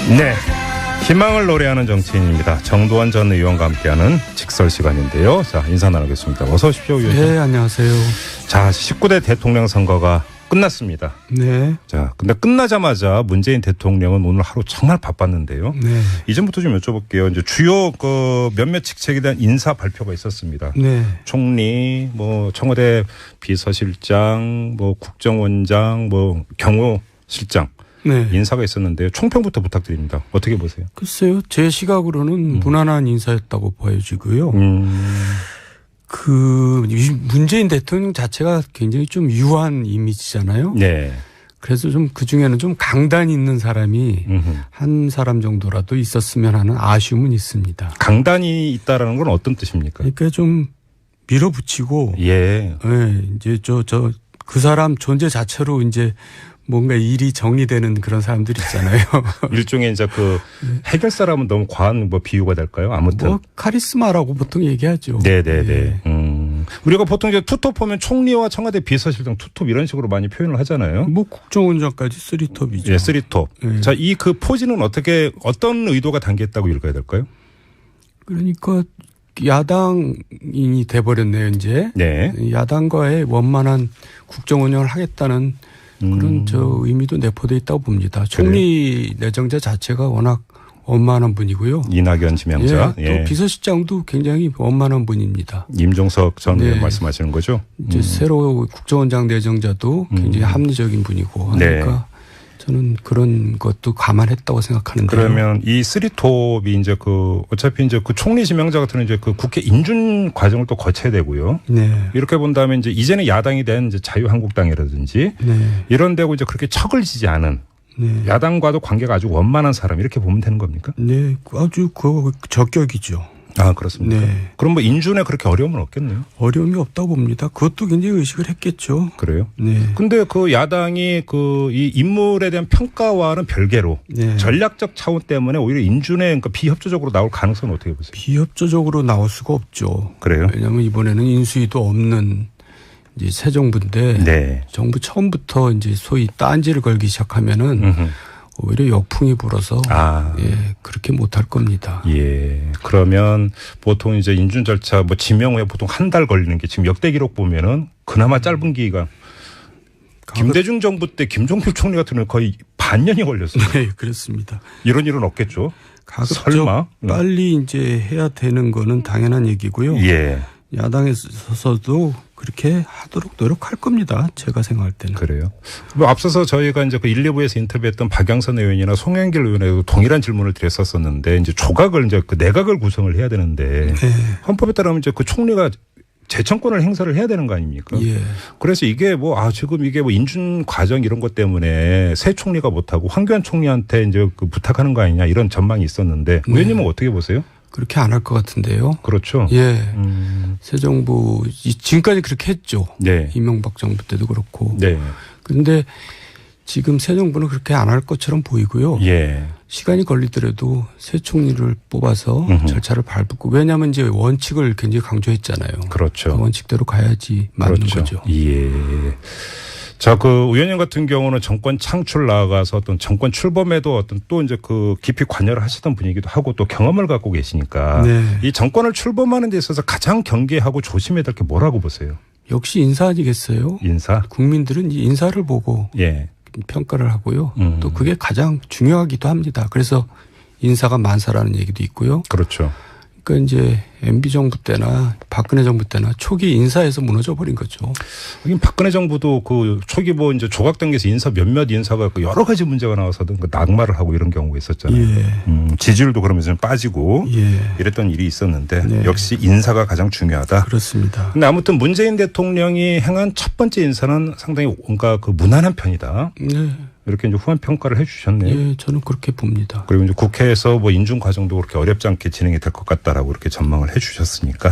네, 희망을 노래하는 정치인입니다. 정도원 전 의원과 함께하는 직설 시간인데요. 자, 인사 나누겠습니다. 어서 오십시오, 의원님. 네, 안녕하세요. 자, 19대 대통령 선거가 끝났습니다. 네. 자, 근데 끝나자마자 문재인 대통령은 오늘 하루 정말 바빴는데요. 네. 이전부터 좀 여쭤볼게요. 이제 주요 몇몇 직책에 대한 인사 발표가 있었습니다. 네. 총리, 청와대 비서실장, 국정원장, 경호실장. 네. 인사가 있었는데요. 총평부터 부탁드립니다. 어떻게 보세요? 글쎄요. 제 시각으로는 무난한 인사였다고 보여지고요. 문재인 대통령 자체가 굉장히 좀 유한 이미지잖아요. 네. 그래서 좀 그중에는 좀 강단 있는 사람이 한 사람 정도라도 있었으면 하는 아쉬움은 있습니다. 강단이 있다라는 건 어떤 뜻입니까? 그러니까 좀 밀어붙이고. 예. 네. 이제 그 사람 존재 자체로 이제 뭔가 일이 정리되는 그런 사람들 있잖아요. 일종의 이제 해결사라면 너무 과한 비유가 될까요? 아무튼. 카리스마라고 보통 얘기하죠. 네네네. 우리가 보통 이제 투톱 보면 총리와 청와대 비서실장 투톱 이런 식으로 많이 표현을 하잖아요. 국정원장까지 쓰리톱이죠. 예, 쓰리톱. 네. 자, 이 포지는 어떤 의도가 담겼다고 읽어야 될까요? 그러니까 야당이 돼버렸네요, 이제. 네. 야당과의 원만한 국정 운영을 하겠다는 그런 의미도 내포되어 있다고 봅니다. 총리 내정자 자체가 워낙 원만한 분이고요. 이낙연 지명자. 또 비서실장도 굉장히 원만한 분입니다. 임종석 전 의원 말씀하시는 거죠? 이제 새로 국정원장 내정자도 굉장히 합리적인 분이고 하니까 저는 그런 것도 감안했다고 생각하는데요. 그러면 이 쓰리톱이 이제 어차피 이제 총리 지명자 같은 이제 국회 인준 과정을 또 거쳐야 되고요. 네. 이렇게 본다면 이제 이제는 야당이 된 이제 자유한국당이라든지 이런 데고 이제 그렇게 척을 지지 않은 야당과도 관계가 아주 원만한 사람 이렇게 보면 되는 겁니까? 네, 아주 적격이죠. 아, 그렇습니까? 네. 그럼 인준에 그렇게 어려움은 없겠네요. 어려움이 없다고 봅니다. 그것도 굉장히 의식을 했겠죠. 그래요? 네. 근데 야당이 이 인물에 대한 평가와는 별개로 전략적 차원 때문에 오히려 인준에 비협조적으로 나올 가능성은 어떻게 보세요? 비협조적으로 나올 수가 없죠. 그래요? 왜냐하면 이번에는 인수위도 없는 이제 새 정부인데 정부 처음부터 이제 소위 딴지를 걸기 시작하면은 오히려 역풍이 불어서 그렇게 못할 겁니다. 예. 그러면 보통 이제 인준 절차 지명 후에 보통 한 달 걸리는 게 지금 역대 기록 보면은 그나마 짧은 기간. 김대중 정부 때 김종필 총리 같은 경우는 거의 반년이 걸렸어요. 네, 그렇습니다. 이런 일은 없겠죠. 설마 빨리 이제 해야 되는 거는 당연한 얘기고요. 예. 야당에서도 그렇게 하도록 노력할 겁니다. 제가 생각할 때는. 그래요. 앞서서 저희가 이제 1, 2부에서 인터뷰했던 박영선 의원이나 송영길 의원에도 동일한 질문을 드렸었는데 이제 조각을 이제 내각을 구성을 해야 되는데 헌법에 따르면 이제 총리가 재청권을 행사를 해야 되는 거 아닙니까? 예. 그래서 이게 지금 이게 인준 과정 이런 것 때문에 새 총리가 못하고 황교안 총리한테 이제 부탁하는 거 아니냐 이런 전망이 있었는데 의원님은 어떻게 보세요? 그렇게 안 할 것 같은데요. 그렇죠. 예. 새 정부 지금까지 그렇게 했죠. 네. 이명박 정부 때도 그렇고. 네. 그런데 지금 새 정부는 그렇게 안 할 것처럼 보이고요. 예. 시간이 걸리더라도 새 총리를 뽑아서 절차를 밟고 왜냐하면 이제 원칙을 굉장히 강조했잖아요. 그렇죠. 그 원칙대로 가야지 맞는 거죠. 예. 자, 의원님 같은 경우는 정권 창출 나아가서 어떤 정권 출범에도 또 이제 깊이 관여를 하시던 분이기도 하고 또 경험을 갖고 계시니까 이 정권을 출범하는 데 있어서 가장 경계하고 조심해야 될 게 뭐라고 보세요? 역시 인사 아니겠어요? 인사? 국민들은 이 인사를 보고 평가를 하고요. 또 그게 가장 중요하기도 합니다. 그래서 인사가 만사라는 얘기도 있고요. 그렇죠. 그러니까 이제 MB 정부 때나 박근혜 정부 때나 초기 인사에서 무너져 버린 거죠. 하긴 박근혜 정부도 초기 이제 조각단계에서 몇몇 인사가 여러 가지 문제가 나와서든 낙마를 하고 이런 경우가 있었잖아요. 지지율도 그러면서 좀 빠지고 이랬던 일이 있었는데 역시 인사가 가장 중요하다. 그렇습니다. 근데 아무튼 문재인 대통령이 행한 첫 번째 인사는 상당히 뭔가 무난한 편이다. 네. 이렇게 이제 후한 평가를 해 주셨네요. 예, 저는 그렇게 봅니다. 그리고 이제 국회에서 인준 과정도 그렇게 어렵지 않게 진행이 될 것 같다라고 이렇게 전망을 해 주셨으니까.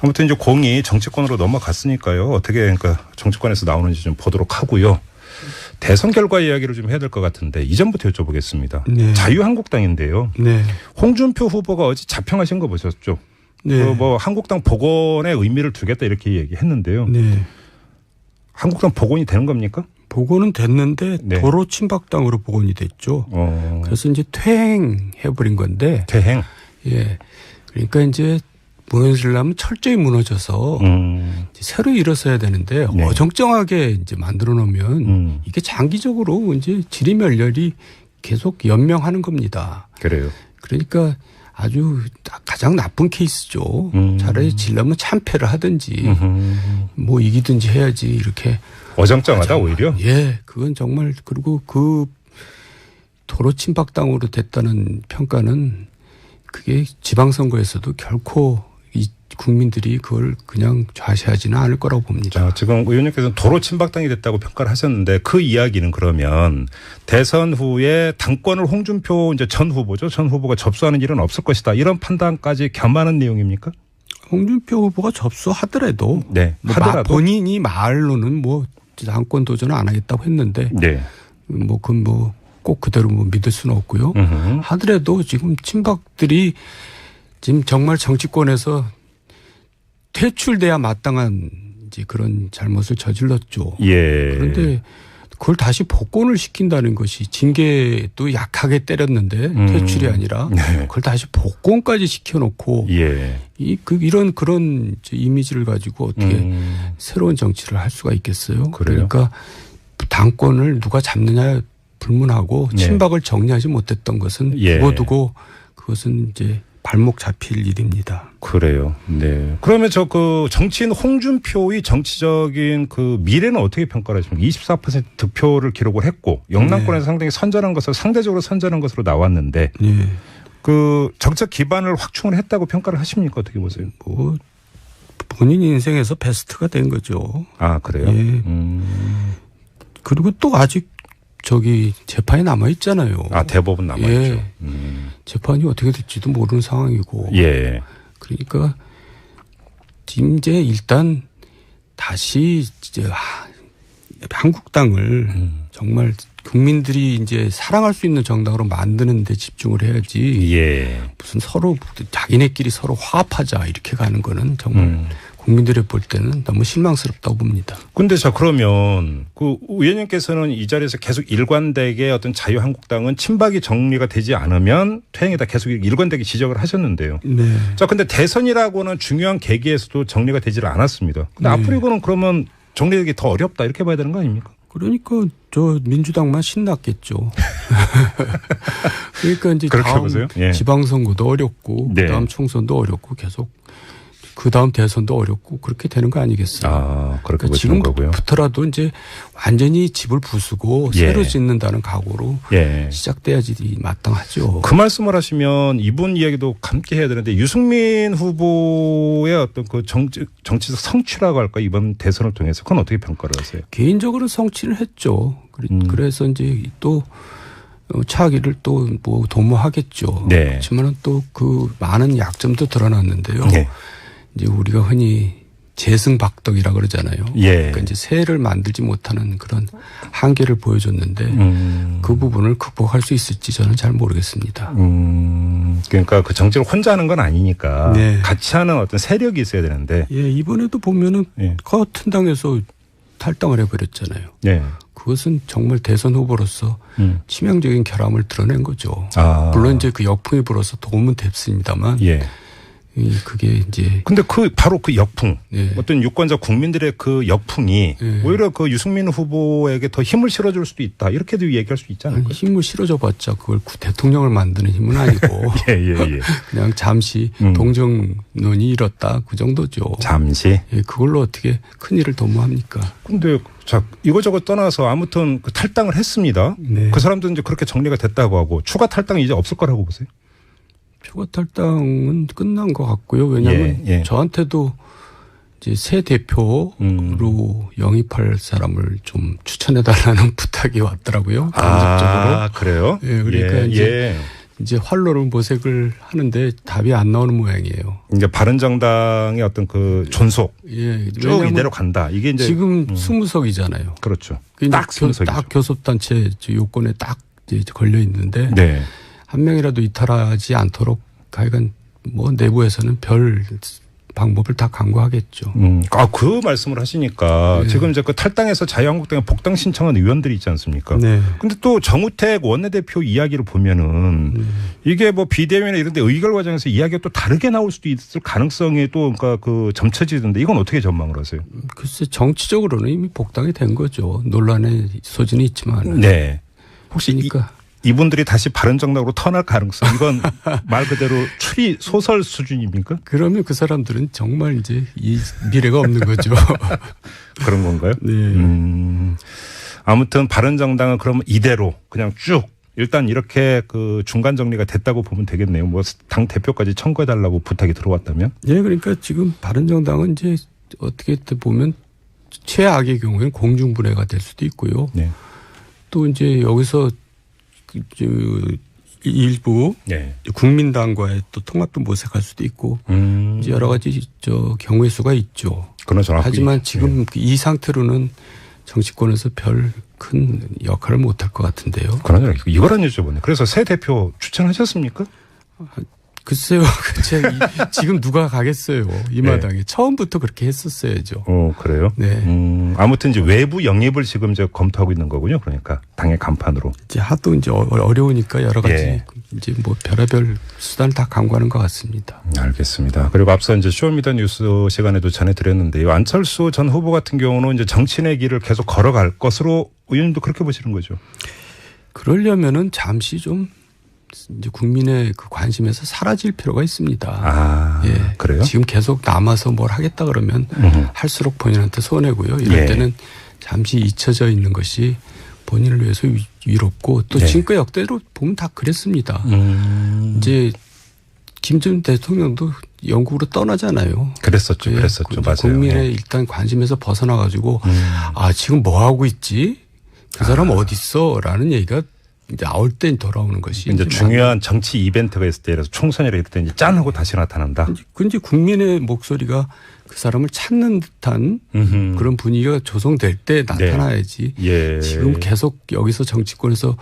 아무튼 이제 공이 정치권으로 넘어갔으니까요. 어떻게 정치권에서 나오는지 좀 보도록 하고요. 대선 결과 이야기를 좀 해야 될 것 같은데 이전부터 여쭤보겠습니다. 자유한국당인데요. 홍준표 후보가 어제 자평하신 거 보셨죠? 한국당 복원에 의미를 두겠다 이렇게 얘기했는데요. 한국당 복원이 되는 겁니까? 복원은 됐는데 네. 도로 침박당으로 복원이 됐죠. 그래서 이제 퇴행해버린 건데. 퇴행? 예. 그러니까 이제 무너지려면 철저히 무너져서 이제 새로 일어서야 되는데 네. 어정쩡하게 이제 만들어 놓으면 이게 장기적으로 이제 지리멸렬이 계속 연명하는 겁니다. 그래요. 그러니까 아주 가장 나쁜 케이스죠. 차라리 질려면 참패를 하든지 뭐 이기든지 해야지 이렇게. 어정쩡하다 오히려? 예. 그건 정말 그리고 그 도로 침박당으로 됐다는 평가는 그게 지방선거에서도 결코 이 국민들이 그걸 그냥 좌시하지는 않을 거라고 봅니다. 자, 지금 의원님께서는 도로 침박당이 됐다고 평가를 하셨는데 그 이야기는 그러면 대선 후에 당권을 홍준표 이제 전 후보죠. 전 후보가 접수하는 일은 없을 것이다. 이런 판단까지 겸하는 내용입니까? 홍준표 후보가 접수하더라도 네. 하더라도 본인이 말로는 뭐 당권 도전을 안 하겠다고 했는데 네. 뭐 그건 뭐 꼭 그대로 뭐 믿을 수는 없고요. 하더라도 지금 친박들이 지금 정말 정치권에서 퇴출돼야 마땅한 이제 그런 잘못을 저질렀죠. 예. 그런데 그걸 다시 복권을 시킨다는 것이 징계도 약하게 때렸는데 퇴출이 아니라 네. 그걸 다시 복권까지 시켜놓고 예. 이런 그런 이미지를 가지고 어떻게 새로운 정치를 할 수가 있겠어요? 그래요? 그러니까 당권을 누가 잡느냐 불문하고 친박을 정리하지 못했던 것은 두고두고 그것은 이제 발목 잡힐 일입니다. 그래요. 네. 그러면 저 그 정치인 홍준표의 정치적인 그 미래는 어떻게 평가를 하십니까? 24% 득표를 기록을 했고 영남권에서 상당히 선전한 것으로 상대적으로 선전한 것으로 나왔는데 그 정책 기반을 확충을 했다고 평가를 하십니까? 어떻게 보세요? 뭐 본인 인생에서 베스트가 된 거죠. 아, 그래요? 예. 그리고 또 아직 저기 재판이 남아 있잖아요. 아, 대법원 남아 있죠. 예. 재판이 어떻게 될지도 모르는 상황이고. 예. 그러니까 이제 일단 다시 이제 한국당을 정말 국민들이 이제 사랑할 수 있는 정당으로 만드는 데 집중을 해야지. 예. 무슨 서로 자기네끼리 서로 화합하자 이렇게 가는 거는 정말 국민들이 볼 때는 너무 실망스럽다고 봅니다. 근데 자, 그러면 그 의원님께서는 이 자리에서 계속 일관되게 어떤 자유한국당은 친박이 정리가 되지 않으면 퇴행이다 계속 일관되게 지적을 하셨는데요. 네. 자, 근데 대선이라고는 중요한 계기에서도 정리가 되지를 않았습니다. 근데 앞으로 이거는 그러면 정리되기 더 어렵다 이렇게 봐야 되는 거 아닙니까? 그러니까 저 민주당만 신났겠죠. 그러니까 이제 다음 보세요? 예. 지방선거도 어렵고 네. 그다음 총선도 어렵고 계속 그다음 대선도 어렵고 그렇게 되는 거 아니겠어요? 아, 그렇게 보시는 거고요. 지금부터라도 이제 완전히 집을 부수고 새로 짓는다는 각오로 시작돼야지 마땅하죠. 그 말씀을 하시면 이분 이야기도 함께 해야 되는데 유승민 후보의 어떤 그 정치적 성취라고 할까 이번 대선을 통해서 그건 어떻게 평가를 하세요? 개인적으로 성취를 했죠. 그래서 이제 또 차기를 또 뭐 도모하겠죠. 네. 그렇지만은 또 그 많은 약점도 드러났는데요. 네. 이제 우리가 흔히 재승박덕이라 그러잖아요. 예. 그러니까 이제 새를 만들지 못하는 그런 한계를 보여줬는데 그 부분을 극복할 수 있을지 저는 잘 모르겠습니다. 그러니까 그 정치를 혼자 하는 건 아니니까 같이 하는 어떤 세력이 있어야 되는데. 예, 이번에도 보면은 같은 당에서 탈당을 해버렸잖아요. 네. 그것은 정말 대선 후보로서 치명적인 결함을 드러낸 거죠. 아. 물론 이제 그 역풍이 불어서 도움은 됐습니다만. 그게 이제. 근데 바로 그 역풍. 어떤 유권자 국민들의 그 역풍이 오히려 그 유승민 후보에게 더 힘을 실어줄 수도 있다. 이렇게도 얘기할 수 있지 않을까요? 힘을 실어줘 봤자 그걸 대통령을 만드는 힘은 아니고. 그냥 잠시 동정론이 일었다. 그 정도죠. 잠시? 그걸로 어떻게 큰 일을 도모합니까? 근데 자, 이거저거 떠나서 아무튼 그 탈당을 했습니다. 그 사람들은 이제 그렇게 정리가 됐다고 하고 추가 탈당이 이제 없을 거라고 보세요? 추가 탈당은 끝난 것 같고요. 왜냐하면 저한테도 이제 새 대표로 영입할 사람을 좀 추천해달라는 부탁이 왔더라고요. 아, 그래요? 그러니까 이제 활로를 모색을 하는데 답이 안 나오는 모양이에요. 이제 바른정당의 어떤 그 존속 쭉 이대로 간다. 이게 이제 지금 20석이잖아요. 그렇죠. 딱 20석이죠. 딱 교섭단체 요건에 딱 이제 걸려 있는데 한 명이라도 이탈하지 않도록 하여간 뭐 내부에서는 별 방법을 다 강구하겠죠. 그 말씀을 하시니까 지금 이제 그 탈당해서 자유한국당에 복당 신청한 의원들이 있지 않습니까? 네. 근데 또 정우택 원내대표 이야기를 보면은 이게 뭐 비대위나 이런 데 의결 과정에서 이야기가 또 다르게 나올 수도 있을 가능성이 또 그러니까 그 점쳐지던데 이건 어떻게 전망을 하세요? 글쎄 정치적으로는 이미 복당이 된 거죠. 논란의 소진이 있지만. 네. 혹시 이분들이 다시 바른정당으로 턴할 가능성 이건 말 그대로 추리 소설 수준입니까? 그러면 그 사람들은 정말 이제 이 미래가 없는 거죠. 그런 건가요? 네. 아무튼 바른정당은 그러면 이대로 그냥 쭉 일단 이렇게 그 중간 정리가 됐다고 보면 되겠네요. 뭐 당 대표까지 청구해달라고 부탁이 들어왔다면? 네, 그러니까 지금 바른정당은 이제 어떻게 보면 최악의 경우에는 공중분해가 될 수도 있고요. 네. 또 이제 여기서 일부 네. 국민당과의 또 통합도 모색할 수도 있고 이제 여러 가지 경우의 수가 있죠. 하지만 지금 네. 이 상태로는 정치권에서 별 큰 역할을 못할 것 같은데요. 그러나 이거란 여쭤보네. 그래서 새 대표 추천하셨습니까? 글쎄요. 지금 누가 가겠어요. 이 마당에. 네. 처음부터 그렇게 했었어야죠. 그래요? 네. 아무튼 이제 외부 영입을 지금 이제 검토하고 있는 거군요. 그러니까 당의 간판으로. 이제 하도 이제 어려우니까 여러 가지 이제 뭐 별의별 수단을 다 강구하는 것 같습니다. 알겠습니다. 그리고 앞서 이제 쇼미더뉴스 시간에도 전해드렸는데요. 안철수 전 후보 같은 경우는 이제 정치인의 길을 계속 걸어갈 것으로 의원님도 그렇게 보시는 거죠? 그러려면은 잠시 좀 이제 국민의 그 관심에서 사라질 필요가 있습니다. 그래요? 지금 계속 남아서 뭘 하겠다 그러면 할수록 본인한테 손해고요. 이럴 때는 잠시 잊혀져 있는 것이 본인을 위해서 위롭고 또 지금까지 역대로 보면 다 그랬습니다. 이제 김 전 대통령도 영국으로 떠나잖아요. 그랬었죠. 맞아요. 국민의 일단 관심에서 벗어나 가지고 지금 뭐 하고 있지? 그 사람 어디 있어? 라는 얘기가 이제 나올 때 돌아오는 것이 이제 중요한 정치 이벤트가 있을 때, 그래서 총선이라 이럴 때 이제 짠 하고 다시 나타난다. 근데 국민의 목소리가 그 사람을 찾는 듯한 그런 분위기가 조성될 때 나타나야지. 네. 지금 계속 여기서 정치권에서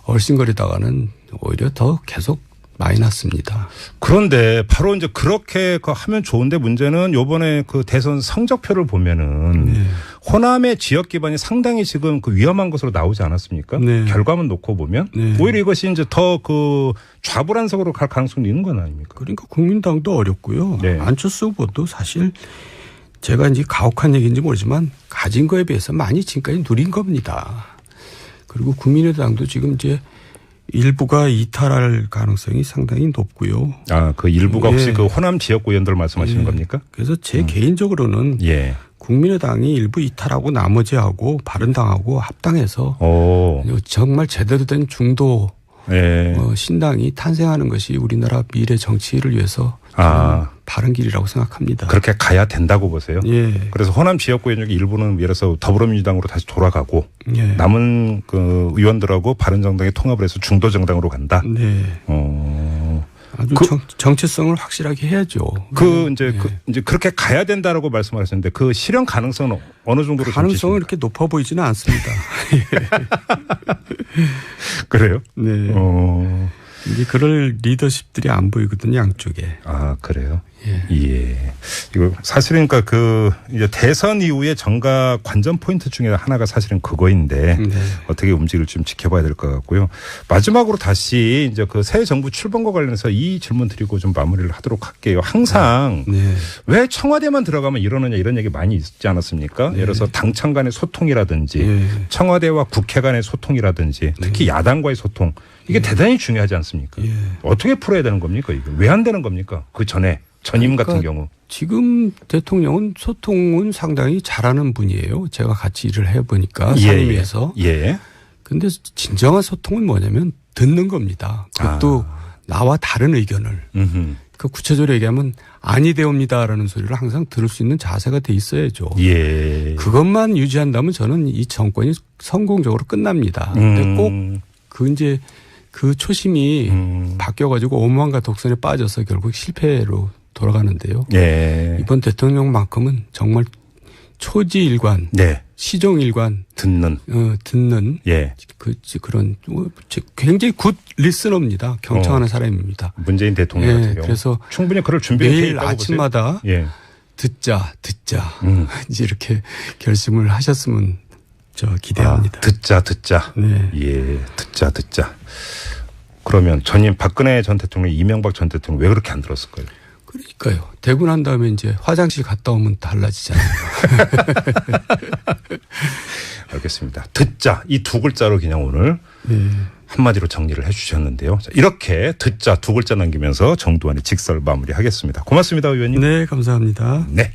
얼씬거리다가는 오히려 더 계속 마이너스입니다. 그런데 바로 이제 그렇게 하면 좋은데 문제는 요번에 그 대선 성적표를 보면은 호남의 지역 기반이 상당히 지금 그 위험한 것으로 나오지 않았습니까? 결과만 놓고 보면 오히려 이것이 이제 더 그 좌불안석으로 갈 가능성도 있는 건 아닙니까? 그러니까 국민당도 어렵고요. 안철수 후보도 사실 제가 이제 가혹한 얘기인지 모르지만 가진 거에 비해서 많이 지금까지 누린 겁니다. 그리고 국민의당도 지금 이제 일부가 이탈할 가능성이 상당히 높고요. 그 일부가 혹시 그 호남 지역구 의원들 말씀하시는 겁니까? 그래서 제 개인적으로는 국민의당이 일부 이탈하고 나머지하고 바른당하고 합당해서 정말 제대로 된 중도 신당이 탄생하는 것이 우리나라 미래 정치를 위해서 바른 길이라고 생각합니다. 그렇게 가야 된다고 보세요? 그래서 호남 지역구 의원 중에 일부는 예를 들어서 더불어민주당으로 다시 돌아가고 남은 그 의원들하고 바른정당에 통합을 해서 중도 정당으로 간다. 아주 정체성을 확실하게 해야죠. 이제 그렇게 가야 된다라고 말씀하셨는데 그 실현 가능성은 어느 정도로 가능성은 이렇게 높아 보이지는 않습니다. 그래요? 네. 이제 그럴 리더십들이 안 보이거든요, 양쪽에. 그래요? 이거 사실은 그러니까 이제 대선 이후에 정가 관전 포인트 중에 하나가 사실은 그거인데 어떻게 움직일지 좀 지켜봐야 될 것 같고요. 마지막으로 다시 이제 그 새 정부 출범과 관련해서 이 질문 드리고 좀 마무리를 하도록 할게요. 항상 왜 청와대만 들어가면 이러느냐 이런 얘기 많이 있지 않았습니까? 예를 들어서 당청 간의 소통이라든지 청와대와 국회 간의 소통이라든지 특히 야당과의 소통 이게 대단히 중요하지 않습니까? 어떻게 풀어야 되는 겁니까? 이게 왜 안 되는 겁니까? 그 전에 전임 같은 경우. 지금 대통령은 소통은 상당히 잘하는 분이에요. 제가 같이 일을 해보니까 상임위에서. 그런데 진정한 소통은 뭐냐면 듣는 겁니다. 그것도 나와 다른 의견을. 그 구체적으로 얘기하면 아니되옵니다라는 소리를 항상 들을 수 있는 자세가 돼 있어야죠. 그것만 유지한다면 저는 이 정권이 성공적으로 끝납니다. 근데 꼭 그 초심이 바뀌어가지고 오만과 독선에 빠져서 결국 실패로 돌아가는데요. 이번 대통령만큼은 정말 초지일관, 시종일관 듣는 그런 굉장히 굿 리스너입니다. 경청하는 사람입니다. 문재인 대통령 같은 경우. 그래서 충분히 그럴 준비가 돼 매일 있다고 아침마다 듣자 이제 이렇게 결심을 하셨으면 기대합니다. 듣자. 네. 예, 듣자. 그러면 전임 박근혜 전 대통령, 이명박 전 대통령 왜 그렇게 안 들었을까요? 그러니까요. 되고 난 다음에 이제 화장실 갔다 오면 달라지잖아요. 알겠습니다. 듣자 이 두 글자로 그냥 오늘 한마디로 정리를 해 주셨는데요. 자, 이렇게 듣자 두 글자 남기면서 정두환의 직설 마무리하겠습니다. 고맙습니다, 의원님. 네, 감사합니다. 네.